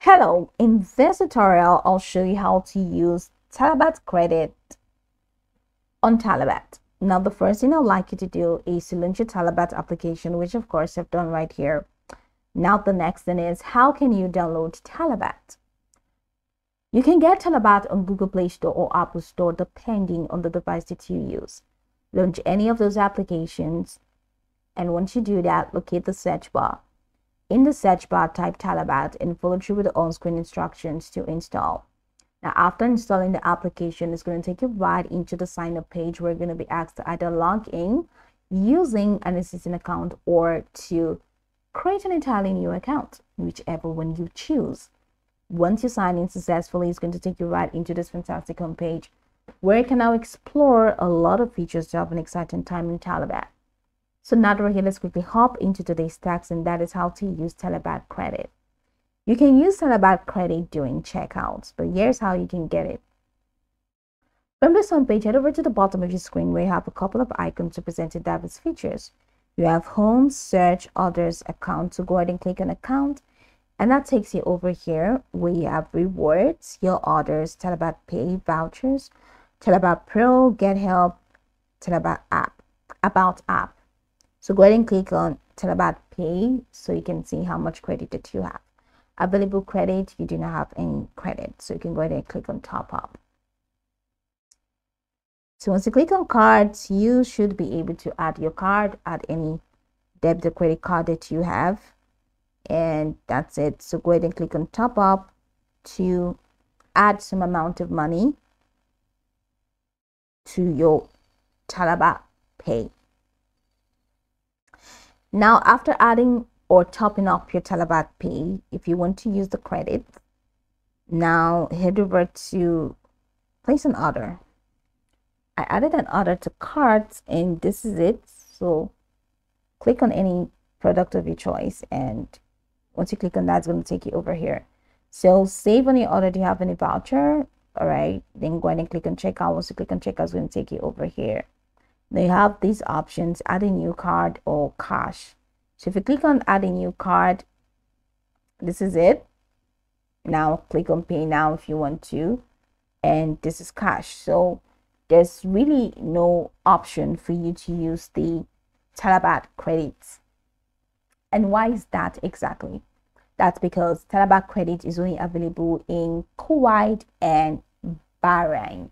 Hello, in this tutorial, I'll show you how to use Talabat Credit on Talabat. Now, the first thing I'd like you to do is to launch your Talabat application, which of course I've done right here. Now, the next thing is, how can you download Talabat? You can get Talabat on Google Play Store or Apple Store, depending on the device that you use. Launch any of those applications, and once you do that, locate the search bar. In the search bar, type Talabat and follow through with the on-screen instructions to install. Now, after installing the application, it's going to take you right into the sign-up page where you're going to be asked to either log in using an existing account or to create an entirely new account, whichever one you choose. Once you sign in successfully, it's going to take you right into this fantastic homepage where you can now explore a lot of features to have an exciting time in Talabat. So now that we're here, let's quickly hop into today's text, and that is how to use Talabat Credit. You can use Talabat Credit during checkouts, but here's how you can get it. From this homepage, head over to the bottom of your screen where you have a couple of icons representing diverse features. You have Home, Search, Others, Account. So go ahead and click on Account, and that takes you over here where you have Rewards, Your Orders, Talabat Pay, Vouchers, Talabat Pro, Get Help, Talabat App, About App. So go ahead and click on Talabat Pay so you can see how much credit that you have. Available credit, you do not have any credit. So you can go ahead and click on Top Up. So once you click on cards, you should be able to add your card, add any debit or credit card that you have. And that's it. So go ahead and click on Top Up to add some amount of money to your Talabat Pay. Now, after adding or topping up your Talabat Pay, if you want to use the credit, now head over to place an order. I added an order to carts, and this is it. So click on any product of your choice, and once you click on that, it's going to take you over here. So save on your order. Do you have any voucher? All right, then go ahead and click on checkout. Once you click on checkout, it's going to take you over here. They have these options: add a new card or cash. So if you click on add a new card, this is it. Now click on pay now if you want to, and this is cash. So there's really no option for you to use the Talabat credits. And why is that exactly? That's because Talabat credit is only available in Kuwait and Bahrain.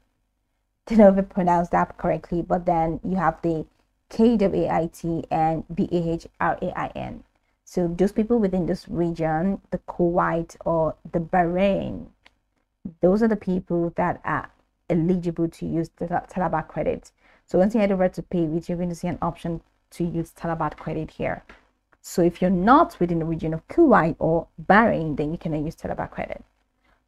Didn't know if I pronounced that correctly, but then you have the KWAIT and BAHRAIN. So those people within this region, the Kuwait or the Bahrain, those are the people that are eligible to use the Talabat credit. So once you head over to Paywith, you're going to see an option to use Talabat credit here. So if you're not within the region of Kuwait or Bahrain, then you cannot use Talabat credit.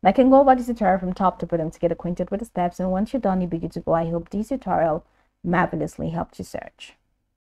I can go over this tutorial from top to bottom to get acquainted with the steps, and once you're done, you'll be good to go. I hope this tutorial marvelously helped you search.